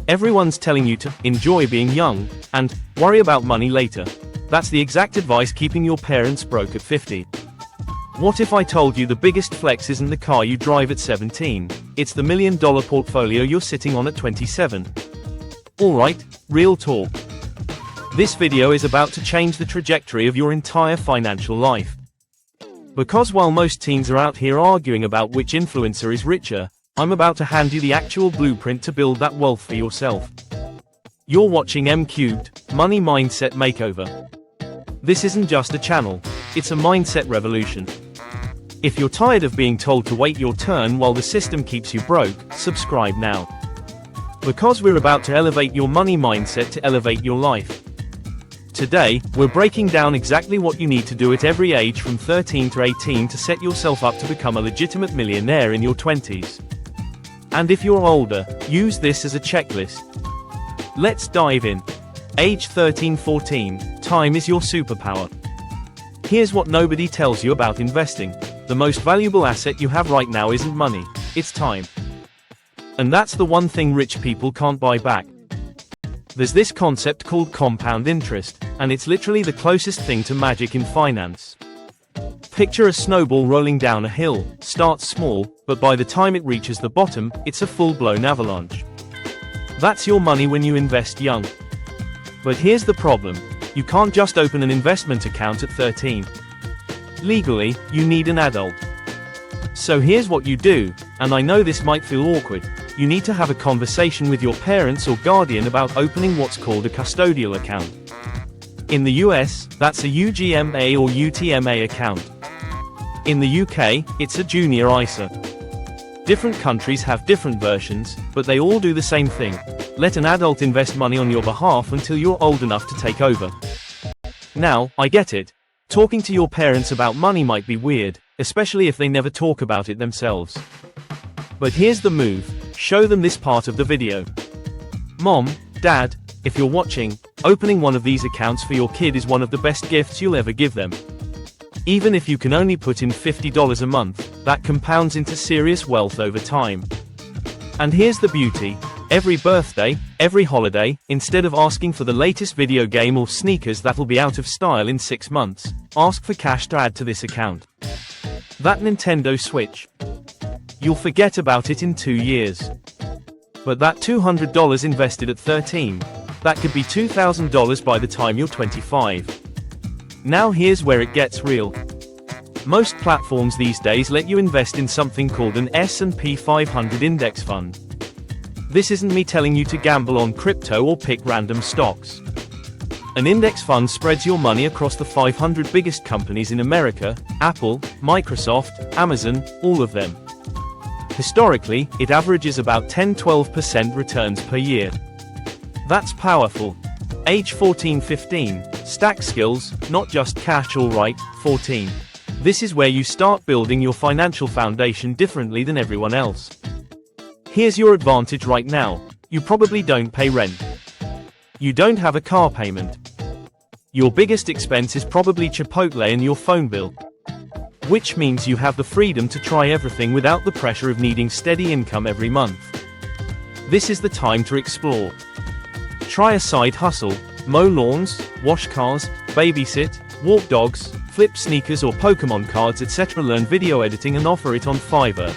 Everyone's telling you to enjoy being young and worry about money later. That's the exact advice keeping your parents broke at 50. What if I told you the biggest flex isn't the car you drive at 17, it's the $1 million portfolio you're sitting on at 27? Alright, real talk. This video is about to change the trajectory of your entire financial life. Because while most teens are out here arguing about which influencer is richer, I'm about to hand you the actual blueprint to build that wealth for yourself. You're watching M-Cubed, Money Mindset Makeover. This isn't just a channel, it's a mindset revolution. If you're tired of being told to wait your turn while the system keeps you broke, subscribe now. Because we're about to elevate your money mindset to elevate your life. Today, we're breaking down exactly what you need to do at every age from 13 to 18 to set yourself up to become a legitimate millionaire in your 20s. And if you're older, use this as a checklist. Let's dive in. Age 13-14, time is your superpower. Here's what nobody tells you about investing. The most valuable asset you have right now isn't money, it's time. And that's the one thing rich people can't buy back. There's this concept called compound interest, and it's literally the closest thing to magic in finance. Picture a snowball rolling down a hill, starts small, but by the time it reaches the bottom, it's a full-blown avalanche. That's your money when you invest young. But here's the problem, you can't just open an investment account at 13. Legally, you need an adult. So here's what you do, and I know this might feel awkward, you need to have a conversation with your parents or guardian about opening what's called a custodial account. In the US, that's a UGMA or UTMA account. In the UK, it's a junior ISA. Different countries have different versions, but they all do the same thing. Let an adult invest money on your behalf until you're old enough to take over. Now, I get it. Talking to your parents about money might be weird, especially if they never talk about it themselves. But here's the move, show them this part of the video. Mom, Dad, if you're watching, opening one of these accounts for your kid is one of the best gifts you'll ever give them. Even if you can only put in $50 a month, that compounds into serious wealth over time. And here's the beauty. Every birthday, every holiday, instead of asking for the latest video game or sneakers that'll be out of style in 6 months, ask for cash to add to this account. That Nintendo Switch. You'll forget about it in 2 years. But that $200 invested at 13, that could be $2,000 by the time you're 25. Now here's where it gets real. Most platforms these days let you invest in something called an S&P 500 index fund. This isn't me telling you to gamble on crypto or pick random stocks. An index fund spreads your money across the 500 biggest companies in America, Apple, Microsoft, Amazon, all of them. Historically, it averages about 10-12% returns per year. That's powerful. Age 14-15, stack skills, not just cash. Alright, 14. This is where you start building your financial foundation differently than everyone else. Here's your advantage right now, you probably don't pay rent. You don't have a car payment. Your biggest expense is probably Chipotle and your phone bill. Which means you have the freedom to try everything without the pressure of needing steady income every month. This is the time to explore. Try a side hustle, mow lawns, wash cars, babysit, walk dogs, flip sneakers or Pokemon cards, etc. Learn video editing and offer it on Fiverr.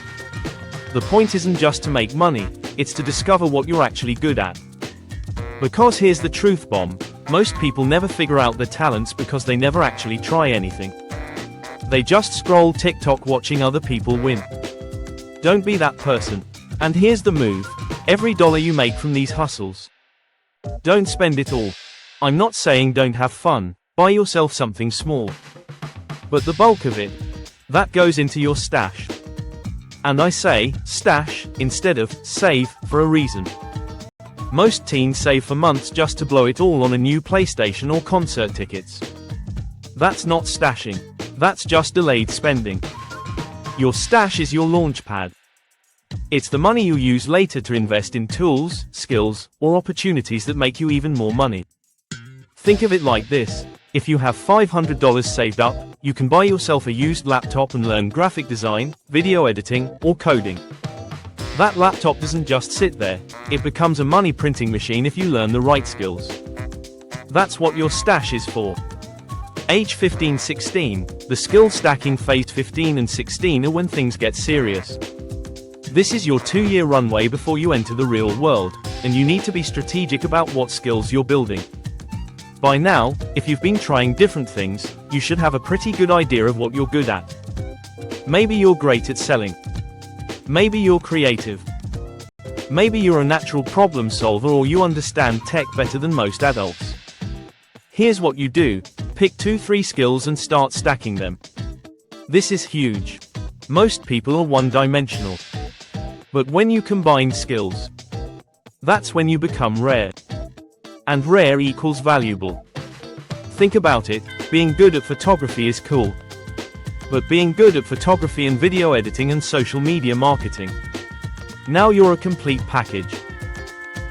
The point isn't just to make money, it's to discover what you're actually good at. Because here's the truth bomb, most people never figure out their talents because they never actually try anything. They just scroll TikTok watching other people win. Don't be that person. And here's the move, every dollar you make from these hustles, don't spend it all. I'm not saying don't have fun, buy yourself something small. But the bulk of it, that goes into your stash. And I say, stash, instead of save, for a reason. Most teens save for months just to blow it all on a new PlayStation or concert tickets. That's not stashing. That's just delayed spending. Your stash is your launch pad. It's the money you use later to invest in tools, skills, or opportunities that make you even more money. Think of it like this. If you have $500 saved up, you can buy yourself a used laptop and learn graphic design, video editing, or coding. That laptop doesn't just sit there, it becomes a money printing machine if you learn the right skills. That's what your stash is for. Age 15-16, the skill stacking phase. 15 and 16 are when things get serious. This is your 2-year runway before you enter the real world, and you need to be strategic about what skills you're building. By now, if you've been trying different things, you should have a pretty good idea of what you're good at. Maybe you're great at selling. Maybe you're creative. Maybe you're a natural problem solver, or you understand tech better than most adults. Here's what you do: pick 2-3 skills and start stacking them. This is huge. Most people are one-dimensional. But when you combine skills, that's when you become rare. And rare equals valuable. Think about it, being good at photography is cool. But being good at photography and video editing and social media marketing, now you're a complete package.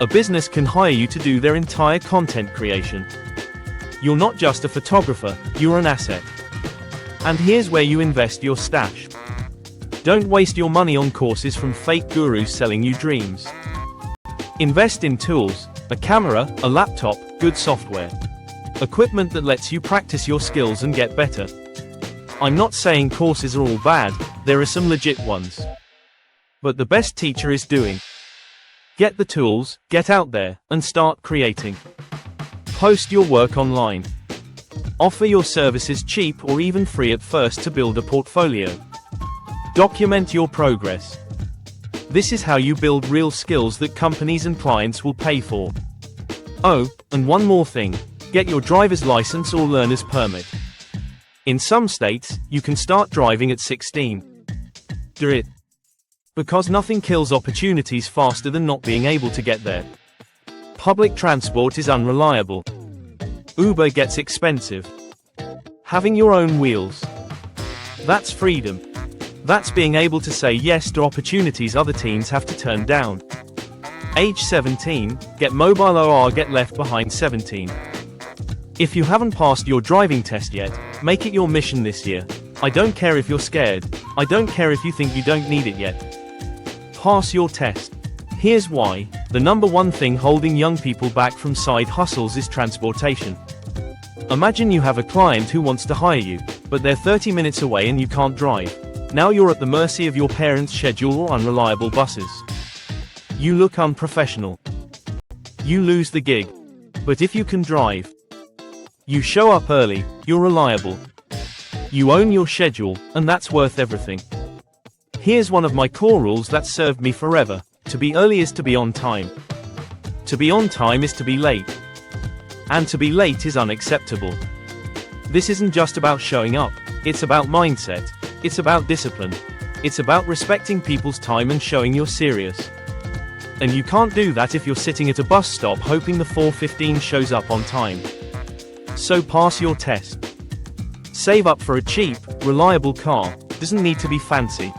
A business can hire you to do their entire content creation. You're not just a photographer, you're an asset. And here's where you invest your stash. Don't waste your money on courses from fake gurus selling you dreams. Invest in tools, a camera, a laptop, good software. Equipment that lets you practice your skills and get better. I'm not saying courses are all bad, there are some legit ones. But the best teacher is doing. Get the tools, get out there, and start creating. Post your work online. Offer your services cheap or even free at first to build a portfolio. Document your progress. This is how you build real skills that companies and clients will pay for. Oh, and one more thing, get your driver's license or learner's permit. In some states, you can start driving at 16. Do it. Because nothing kills opportunities faster than not being able to get there. Public transport is unreliable. Uber gets expensive. Having your own wheels. That's freedom. That's being able to say yes to opportunities other teens have to turn down. Age 17, get mobile or get left behind. 17. If you haven't passed your driving test yet, make it your mission this year. I don't care if you're scared. I don't care if you think you don't need it yet. Pass your test. Here's why: the number one thing holding young people back from side hustles is transportation. Imagine you have a client who wants to hire you, but they're 30 minutes away and you can't drive. Now you're at the mercy of your parents' schedule or unreliable buses. You look unprofessional. You lose the gig. But if you can drive, you show up early, you're reliable. You own your schedule, and that's worth everything. Here's one of my core rules that served me forever: to be early is to be on time. To be on time is to be late. And to be late is unacceptable. This isn't just about showing up, it's about mindset. It's about discipline. It's about respecting people's time and showing you're serious. And you can't do that if you're sitting at a bus stop hoping the 4:15 shows up on time. So pass your test. Save up for a cheap, reliable car. Doesn't need to be fancy.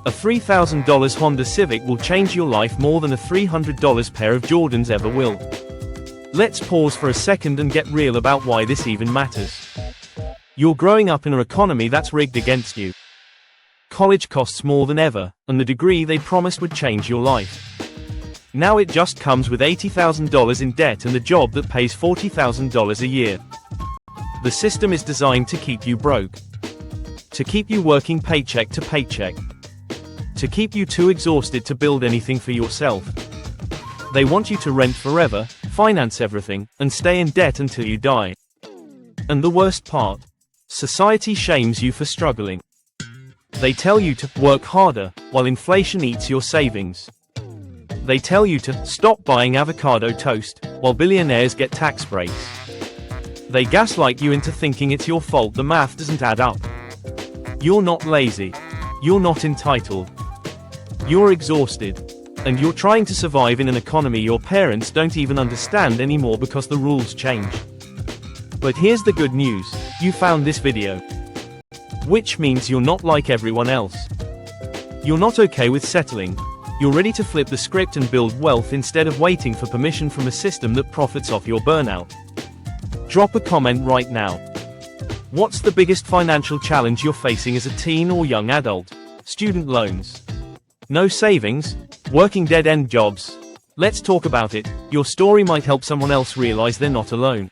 A $3,000 Honda Civic will change your life more than a $300 pair of Jordans ever will. Let's pause for a second and get real about why this even matters. You're growing up in an economy that's rigged against you. College costs more than ever, and the degree they promised would change your life. Now it just comes with $80,000 in debt and a job that pays $40,000 a year. The system is designed to keep you broke. To keep you working paycheck to paycheck. To keep you too exhausted to build anything for yourself. They want you to rent forever, finance everything, and stay in debt until you die. And the worst part? Society shames you for struggling. They tell you to work harder, while inflation eats your savings. They tell you to stop buying avocado toast, while billionaires get tax breaks. They gaslight you into thinking it's your fault the math doesn't add up. You're not lazy. You're not entitled. You're exhausted. And you're trying to survive in an economy your parents don't even understand anymore because the rules change. But here's the good news, you found this video. Which means you're not like everyone else. You're not okay with settling. You're ready to flip the script and build wealth instead of waiting for permission from a system that profits off your burnout. Drop a comment right now. What's the biggest financial challenge you're facing as a teen or young adult? Student loans, No savings? Working dead-end jobs? Let's talk about it. Your story might help someone else realize they're not alone.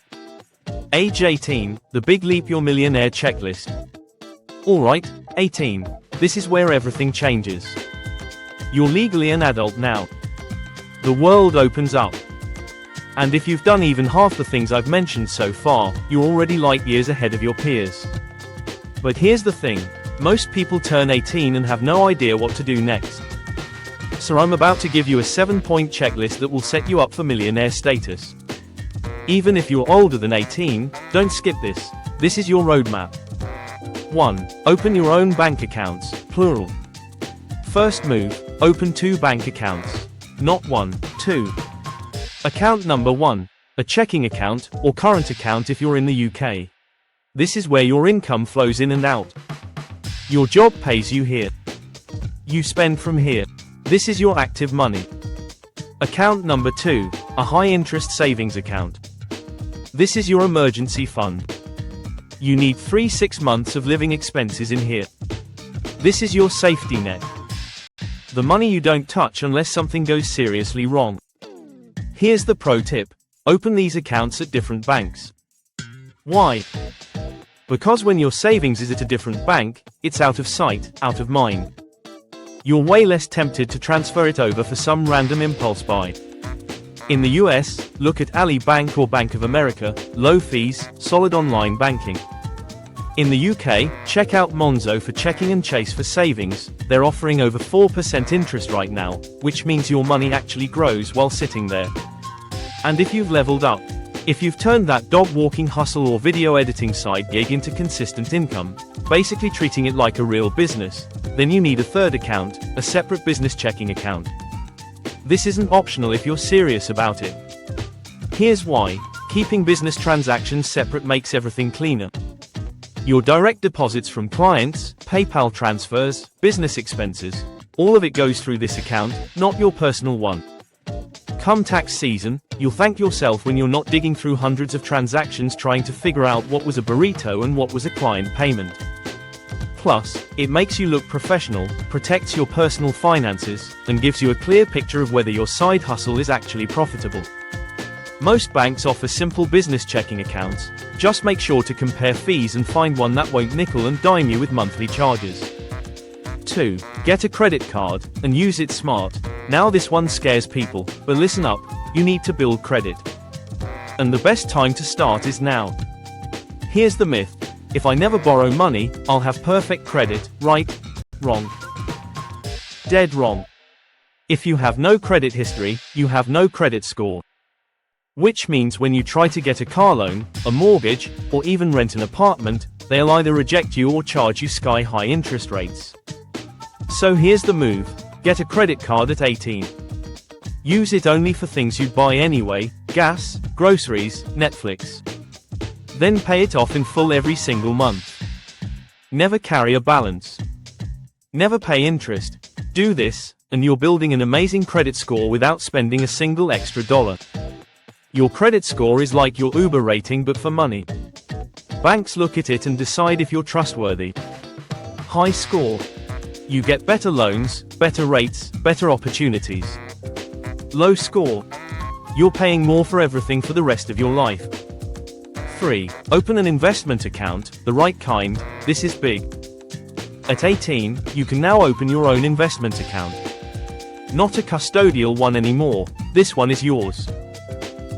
Age 18, the big leap your millionaire checklist. Alright, 18. This is where everything changes. You're legally an adult now. The world opens up. And if you've done even half the things I've mentioned so far, you're already light years ahead of your peers. But here's the thing. Most people turn 18 and have no idea what to do next. So I'm about to give you a 7-point checklist that will set you up for millionaire status. Even if you're older than 18, don't skip this. This is your roadmap. 1. Open your own bank accounts, plural. First move, open 2 bank accounts. Not 1, 2. Account number 1. A checking account, or current account if you're in the UK. This is where your income flows in and out. Your job pays you here. You spend from here. This is your active money. Account number 2. A high-interest savings account. This is your emergency fund. You need 3-6 months of living expenses in here. This is your safety net. The money you don't touch unless something goes seriously wrong. Here's the pro tip. Open these accounts at different banks. Why? Because when your savings is at a different bank, it's out of sight, out of mind. You're way less tempted to transfer it over for some random impulse buy. In the US, look at Ali Bank or Bank of America, low fees, solid online banking. In the UK, check out Monzo for checking and Chase for savings. They're offering over 4% interest right now, which means your money actually grows while sitting there. And if you've leveled up, if you've turned that dog walking hustle or video editing side gig into consistent income, basically treating it like a real business, then you need a third account, a separate business checking account. This isn't optional if you're serious about it. Here's why. Keeping business transactions separate makes everything cleaner. Your direct deposits from clients, PayPal transfers, business expenses, all of it goes through this account, not your personal one. Come tax season, you'll thank yourself when you're not digging through hundreds of transactions trying to figure out what was a burrito and what was a client payment. Plus, it makes you look professional, protects your personal finances, and gives you a clear picture of whether your side hustle is actually profitable. Most banks offer simple business checking accounts. Just make sure to compare fees and find one that won't nickel and dime you with monthly charges. 2. Get a credit card, and use it smart. Now this one scares people, but listen up, you need to build credit. And the best time to start is now. Here's the myth. If I never borrow money, I'll have perfect credit, right? Wrong. Dead wrong. If you have no credit history, you have no credit score. Which means when you try to get a car loan, a mortgage, or even rent an apartment, they'll either reject you or charge you sky-high interest rates. So here's the move. Get a credit card at 18. Use it only for things you'd buy anyway, gas, groceries, Netflix. Then pay it off in full every single month. Never carry a balance. Never pay interest. Do this, and you're building an amazing credit score without spending a single extra dollar. Your credit score is like your Uber rating but for money. Banks look at it and decide if you're trustworthy. High score. You get better loans, better rates, better opportunities. Low score. You're paying more for everything for the rest of your life. 3. Open an investment account, the right kind. This is big. At 18, you can now open your own investment account. Not a custodial one anymore, this one is yours.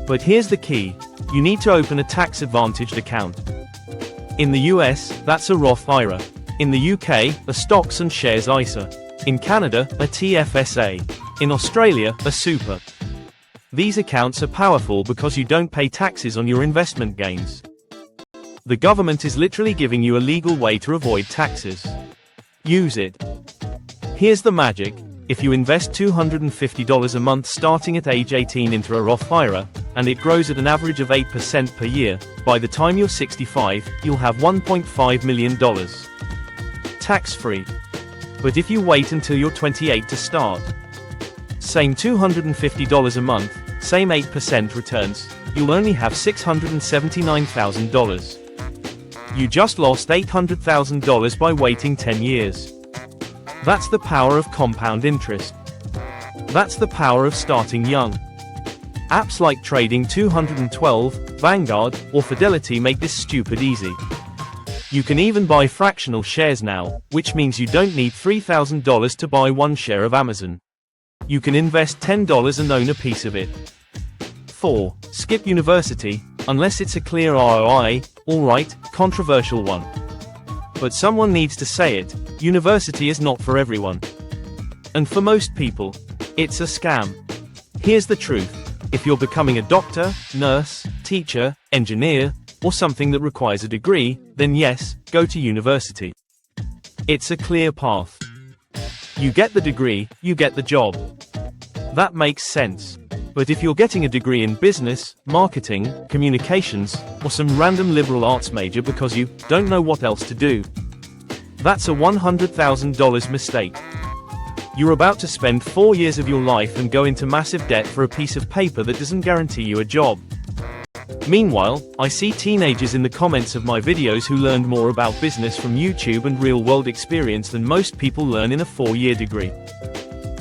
But here's the key. You need to open a tax-advantaged account. In the US, that's a Roth IRA. In the UK, a stocks and shares ISA. In Canada, a TFSA. In Australia, a super. These accounts are powerful because you don't pay taxes on your investment gains. The government is literally giving you a legal way to avoid taxes. Use it. Here's the magic. If you invest $250 a month starting at age 18 into a Roth IRA, and it grows at an average of 8% per year, by the time you're 65, you'll have $1.5 million. Tax-free. But if you wait until you're 28 to start, same $250 a month, same 8% returns, you'll only have $679,000. You just lost $800,000 by waiting 10 years. That's the power of compound interest. That's the power of starting young. Apps like Trading 212, Vanguard, or Fidelity make this stupid easy. You can even buy fractional shares now, which means you don't need $3,000 to buy one share of Amazon. You can invest $10 and own a piece of it. 4. Skip university, unless it's a clear ROI. Alright, controversial one. But someone needs to say it, university is not for everyone. And for most people, it's a scam. Here's the truth. If you're becoming a doctor, nurse, teacher, engineer, or something that requires a degree, then yes, go to university. It's a clear path. You get the degree, you get the job. That makes sense. But if you're getting a degree in business, marketing, communications, or some random liberal arts major because you don't know what else to do, that's a $100,000 mistake. You're about to spend 4 years of your life and go into massive debt for a piece of paper that doesn't guarantee you a job. Meanwhile, I see teenagers in the comments of my videos who learned more about business from YouTube and real-world experience than most people learn in a 4-year degree.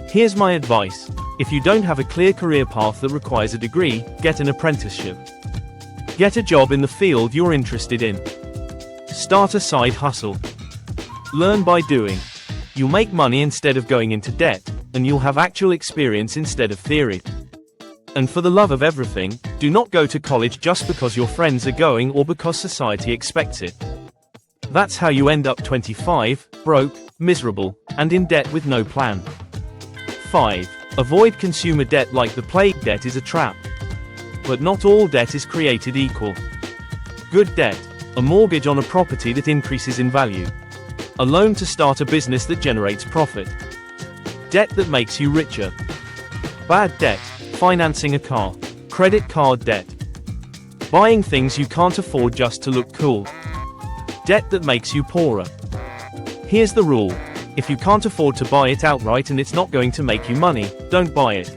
Here's my advice. If you don't have a clear career path that requires a degree, get an apprenticeship. Get a job in the field you're interested in. Start a side hustle. Learn by doing. You'll make money instead of going into debt, and you'll have actual experience instead of theory. And for the love of everything, do not go to college just because your friends are going or because society expects it. That's how you end up 25, broke, miserable, and in debt with no plan. 5. Avoid consumer debt like the plague. Debt is a trap. But not all debt is created equal. Good debt, a mortgage on a property that increases in value. A loan to start a business that generates profit. Debt that makes you richer. Bad debt, financing a car, credit card debt. Buying things you can't afford just to look cool. Debt that makes you poorer. Here's the rule. If you can't afford to buy it outright and it's not going to make you money, don't buy it.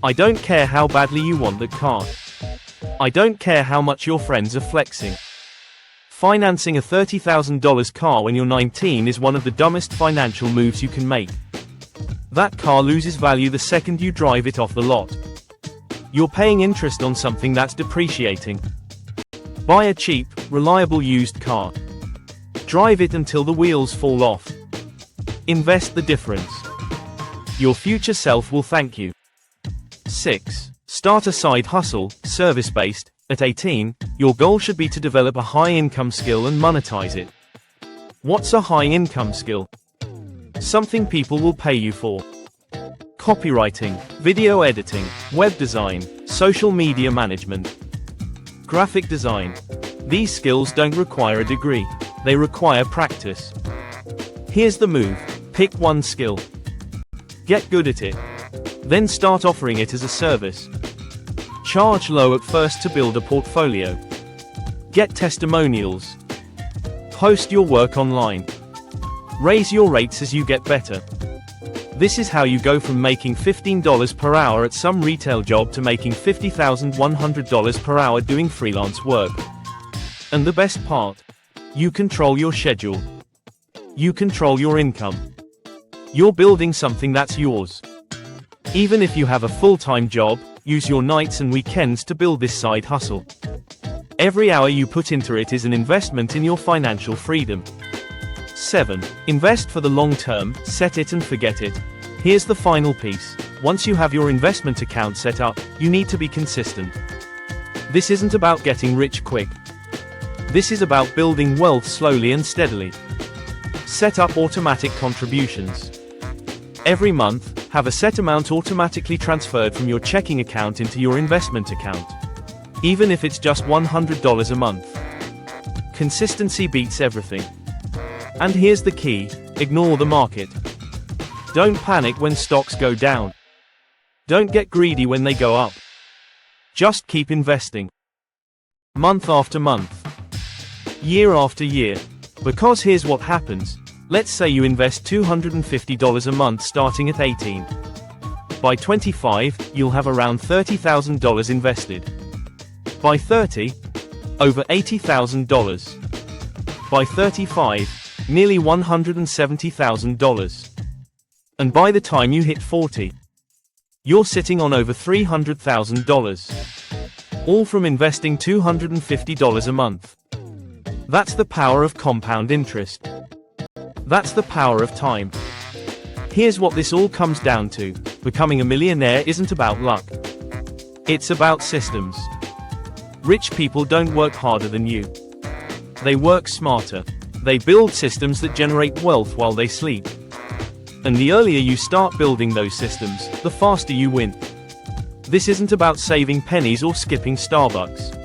I don't care how badly you want that car. I don't care how much your friends are flexing. Financing a $30,000 car when you're 19 is one of the dumbest financial moves you can make. That car loses value the second you drive it off the lot. You're paying interest on something that's depreciating. Buy a cheap, reliable used car. Drive it until the wheels fall off. Invest the difference. Your future self will thank you. 6. Start a side hustle, service-based. At 18, your goal should be to develop a high-income skill and monetize it. What's a high-income skill? Something people will pay you for. Copywriting, video editing, web design, social media management, graphic design. These skills don't require a degree. They require practice. Here's the move. Pick one skill. Get good at it. Then start offering it as a service. Charge low at first to build a portfolio. Get testimonials. Post your work online. Raise your rates as you get better. This is how you go from making $15 per hour at some retail job to making $50,100 per hour doing freelance work. And the best part? You control your schedule. You control your income. You're building something that's yours. Even if you have a full-time job, use your nights and weekends to build this side hustle. Every hour you put into it is an investment in your financial freedom. 7. Invest for the long term, set it and forget it. Here's the final piece. Once you have your investment account set up, you need to be consistent. This isn't about getting rich quick. This is about building wealth slowly and steadily. Set up automatic contributions. Every month, have a set amount automatically transferred from your checking account into your investment account. Even if it's just $100 a month. Consistency beats everything. And here's the key, ignore the market. Don't panic when stocks go down. Don't get greedy when they go up. Just keep investing. Month after month. Year after year. Because here's what happens. Let's say you invest $250 a month starting at 18. By 25, you'll have around $30,000 invested. By 30, over $80,000. By 35, nearly $170,000. And by the time you hit 40, you're sitting on over $300,000. All from investing $250 a month. That's the power of compound interest. That's the power of time. Here's what this all comes down to. Becoming a millionaire isn't about luck. It's about systems. Rich people don't work harder than you. They work smarter. They build systems that generate wealth while they sleep. And the earlier you start building those systems, the faster you win. This isn't about saving pennies or skipping Starbucks.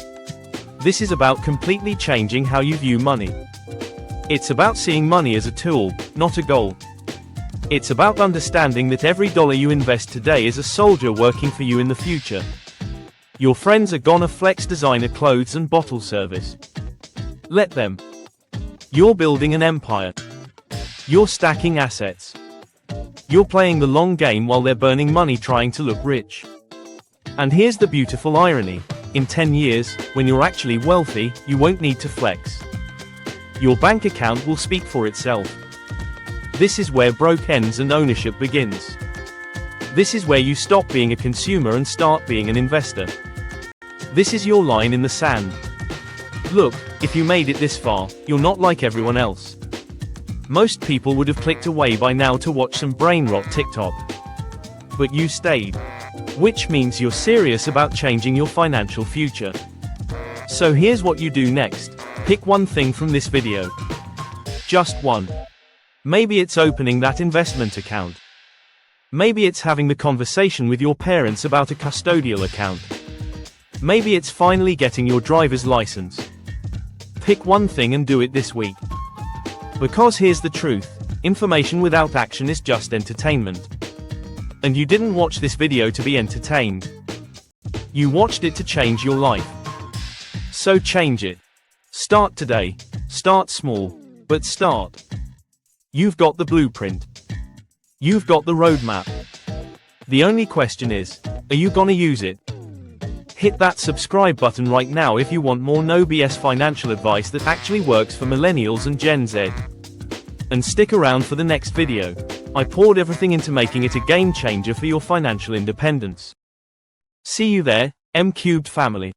This is about completely changing how you view money. It's about seeing money as a tool, not a goal. It's about understanding that every dollar you invest today is a soldier working for you in the future. Your friends are gonna flex designer clothes and bottle service. Let them. You're building an empire. You're stacking assets. You're playing the long game while they're burning money trying to look rich. And here's the beautiful irony. In 10 years, when you're actually wealthy, you won't need to flex. Your bank account will speak for itself. This is where broke ends and ownership begins. This is where you stop being a consumer and start being an investor. This is your line in the sand. Look, if you made it this far, you're not like everyone else. Most people would have clicked away by now to watch some brain rot TikTok. But you stayed. Which means you're serious about changing your financial future. So here's what you do next. Pick one thing from this video. Just one. Maybe it's opening that investment account. Maybe it's having the conversation with your parents about a custodial account. Maybe it's finally getting your driver's license. Pick one thing and do it this week. Because here's the truth, information without action is just entertainment. And you didn't watch this video to be entertained. You watched it to change your life. So change it. Start today. Start small. But start. You've got the blueprint. You've got the roadmap. The only question is, are you gonna use it? Hit that subscribe button right now if you want more no BS financial advice that actually works for millennials and Gen Z. And stick around for the next video. I poured everything into making it a game changer for your financial independence. See you there, M-Cubed family.